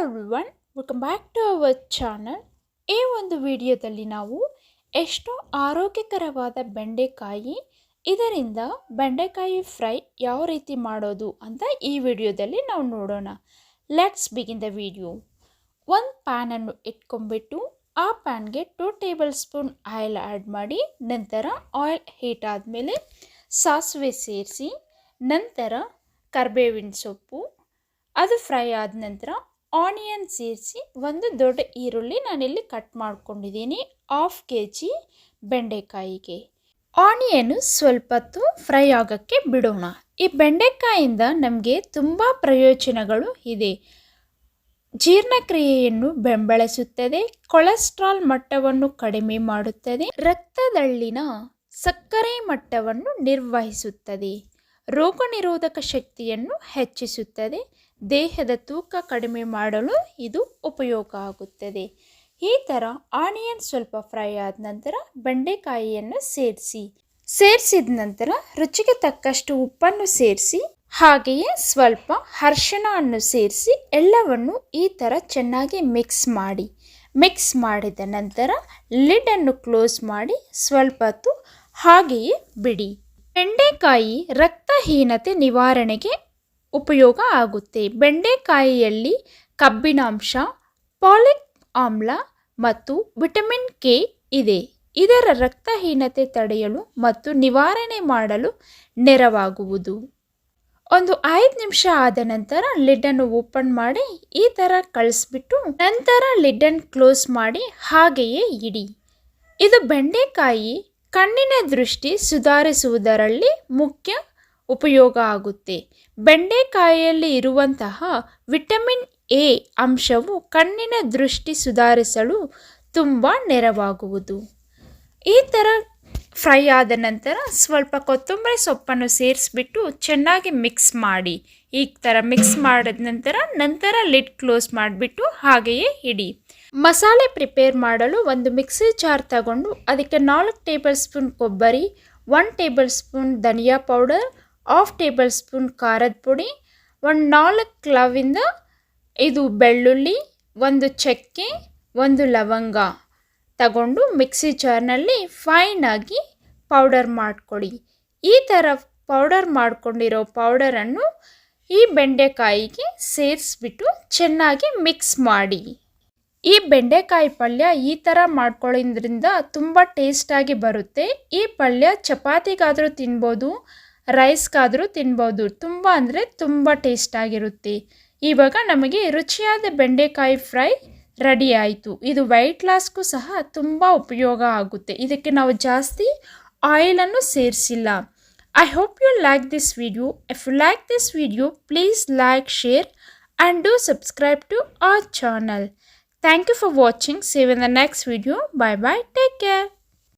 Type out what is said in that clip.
Everyone, welcome back to our channel. ಈ ಒಂದು ವಿಡಿಯೋದಲ್ಲಿ ನಾವು ಎಷ್ಟೋ ಆರೋಗ್ಯಕರವಾದ ಬೆಂಡೆಕಾಯಿ, ಇದರಿಂದ ಬೆಂಡೆಕಾಯಿ ಫ್ರೈ ಯಾವ ರೀತಿ ಮಾಡೋದು ಅಂತ ಈ ವಿಡಿಯೋದಲ್ಲಿ ನಾವು ನೋಡೋಣ. Let's begin the video. ಒಂದು ಪ್ಯಾನನ್ನು ಇಟ್ಕೊಂಡ್ಬಿಟ್ಟು ಆ ಪ್ಯಾನ್ಗೆ 2 ಟೇಬಲ್ ಸ್ಪೂನ್ ಆಯಿಲ್ ಆ್ಯಡ್ ಮಾಡಿ, ನಂತರ ಆಯಿಲ್ ಹೀಟ್ ಆದಮೇಲೆ ಸಾಸಿವೆ ಸೇರಿಸಿ, ನಂತರ ಕರಿಬೇವಿನ ಸೊಪ್ಪು, ಅದು ಫ್ರೈ ಆದ ನಂತರ ಆನಿಯನ್ ಸೇರಿಸಿ, ಒಂದು ದೊಡ್ಡ ಈರುಳ್ಳಿ ನಾನಿಲ್ಲಿ ಕಟ್ ಮಾಡ್ಕೊಂಡಿದ್ದೀನಿ 1/2 kg ಬೆಂಡೆಕಾಯಿಗೆ. ಆನಿಯನು ಸ್ವಲ್ಪ ಹೊತ್ತು ಫ್ರೈ ಆಗೋಕ್ಕೆ ಬಿಡೋಣ. ಈ ಬೆಂಡೆಕಾಯಿಂದ ನಮಗೆ ತುಂಬ ಪ್ರಯೋಜನಗಳು ಇದೆ. ಜೀರ್ಣಕ್ರಿಯೆಯನ್ನು ಬೆಂಬಲಿಸುತ್ತದೆ, ಕೊಲೆಸ್ಟ್ರಾಲ್ ಮಟ್ಟವನ್ನು ಕಡಿಮೆ ಮಾಡುತ್ತದೆ, ರಕ್ತದಲ್ಲಿನ ಸಕ್ಕರೆ ಮಟ್ಟವನ್ನು ನಿರ್ವಹಿಸುತ್ತದೆ, ರೋಗ ನಿರೋಧಕ ಶಕ್ತಿಯನ್ನು ಹೆಚ್ಚಿಸುತ್ತದೆ, ದೇಹದ ತೂಕ ಕಡಿಮೆ ಮಾಡಲು ಇದು ಉಪಯೋಗ ಆಗುತ್ತದೆ. ಈ ಥರ ಆನಿಯನ್ ಸ್ವಲ್ಪ ಫ್ರೈ ಆದ ನಂತರ ಬೆಂಡೆಕಾಯಿಯನ್ನು ಸೇರಿಸಿದ ನಂತರ ರುಚಿಗೆ ತಕ್ಕಷ್ಟು ಉಪ್ಪನ್ನು ಸೇರಿಸಿ, ಹಾಗೆಯೇ ಸ್ವಲ್ಪ ಅರಿಶಿಣವನ್ನು ಸೇರಿಸಿ ಎಲ್ಲವನ್ನು ಈ ಥರ ಚೆನ್ನಾಗಿ ಮಿಕ್ಸ್ ಮಾಡಿದ ನಂತರ ಲಿಡ್ಡನ್ನು ಕ್ಲೋಸ್ ಮಾಡಿ ಸ್ವಲ್ಪ ಹೊತ್ತು ಹಾಗೆಯೇ ಬಿಡಿ. ಬೆಂಡೆಕಾಯಿ ರಕ್ತಹೀನತೆ ನಿವಾರಣೆಗೆ ಉಪಯೋಗ ಆಗುತ್ತೆ. ಬೆಂಡೆಕಾಯಿಯಲ್ಲಿ ಕಬ್ಬಿನಾಂಶ, ಫಾಲಿಕ್ ಆಮ್ಲ ಮತ್ತು ವಿಟಮಿನ್ ಕೆ ಇದೆ. ಇದರ ರಕ್ತಹೀನತೆ ತಡೆಯಲು ಮತ್ತು ನಿವಾರಣೆ ಮಾಡಲು ನೆರವಾಗುವುದು. ಒಂದು 5 ನಿಮಿಷ ಆದ ನಂತರ ಲಿಡ್ಡನ್ನು ಓಪನ್ ಮಾಡಿ ಈ ಥರ ಕಳಿಸ್ಬಿಟ್ಟು ನಂತರ ಲಿಡ್ಡನ್ನು ಕ್ಲೋಸ್ ಮಾಡಿ ಹಾಗೆಯೇ ಇಡಿ. ಇದು ಬೆಂಡೆಕಾಯಿ ಕಣ್ಣಿನ ದೃಷ್ಟಿ ಸುಧಾರಿಸುವುದರಲ್ಲಿ ಮುಖ್ಯ ಉಪಯೋಗ ಆಗುತ್ತೆ. ಬೆಂಡೆಕಾಯಿಯಲ್ಲಿ ಇರುವಂತಹ ವಿಟಮಿನ್ ಎ ಅಂಶವು ಕಣ್ಣಿನ ದೃಷ್ಟಿ ಸುಧಾರಿಸಲು ತುಂಬ ನೆರವಾಗುವುದು. ಈ ಥರ ಫ್ರೈ ಆದ ನಂತರ ಸ್ವಲ್ಪ ಕೊತ್ತಂಬರಿ ಸೊಪ್ಪನ್ನು ಸೇರಿಸ್ಬಿಟ್ಟು ಚೆನ್ನಾಗಿ ಮಿಕ್ಸ್ ಮಾಡಿ. ಈ ಥರ ಮಿಕ್ಸ್ ಮಾಡಿದ ನಂತರ ಲಿಡ್ ಕ್ಲೋಸ್ ಮಾಡಿಬಿಟ್ಟು ಹಾಗೆಯೇ ಇಡಿ. ಮಸಾಲೆ ಪ್ರಿಪೇರ್ ಮಾಡಲು ಒಂದು ಮಿಕ್ಸಿ ಜಾರ್ ತಗೊಂಡು ಅದಕ್ಕೆ 4 ಟೇಬಲ್ ಸ್ಪೂನ್ ಕೊಬ್ಬರಿ, 1 ಟೇಬಲ್ ಸ್ಪೂನ್ ಧನಿಯಾ ಪೌಡರ್, 1/2 ಟೇಬಲ್ ಸ್ಪೂನ್ ಖಾರದ ಪುಡಿ, 4 ಲವಂಗ, ಇದು ಬೆಳ್ಳುಳ್ಳಿ, 1 ಚಕ್ಕೆ, 1 ಲವಂಗ ತಗೊಂಡು ಮಿಕ್ಸಿ ಜಾರ್ನಲ್ಲಿ ಫೈನಾಗಿ ಪೌಡರ್ ಮಾಡ್ಕೊಳ್ಳಿ. ಈ ಥರ ಪೌಡರ್ ಮಾಡ್ಕೊಂಡಿರೋ ಪೌಡರನ್ನು ಈ ಬೆಂಡೆಕಾಯಿಗೆ ಸೇರಿಸ್ಬಿಟ್ಟು ಚೆನ್ನಾಗಿ ಮಿಕ್ಸ್ ಮಾಡಿ. ಈ ಬೆಂಡೆಕಾಯಿ ಪಲ್ಯ ಈ ಥರ ಮಾಡ್ಕೊಳ್ಳೋದ್ರಿಂದ ತುಂಬ ಟೇಸ್ಟಾಗಿ ಬರುತ್ತೆ. ಈ ಪಲ್ಯ ಚಪಾತಿಗಾದರೂ ತಿನ್ಬೋದು, ರೈಸ್ಗಾದರೂ ತಿನ್ಬೋದು. ತುಂಬ ಅಂದರೆ ತುಂಬ ಟೇಸ್ಟಾಗಿರುತ್ತೆ. ಇವಾಗ ನಮಗೆ ರುಚಿಯಾದ ಬೆಂಡೆಕಾಯಿ ಫ್ರೈ ರೆಡಿ ಆಯಿತು. ಇದು ವೆಯ್ಟ್ ಲಾಸ್ಗೂ ಸಹ ತುಂಬ ಉಪಯೋಗ ಆಗುತ್ತೆ. ಇದಕ್ಕೆ ನಾವು ಜಾಸ್ತಿ ಆಯಿಲನ್ನು ಸೇರಿಸಿಲ್ಲ. I hope you like this video. If you like this video, please like, share and do subscribe to our channel. Thank you for watching. See you in the next video. Bye bye. Take care.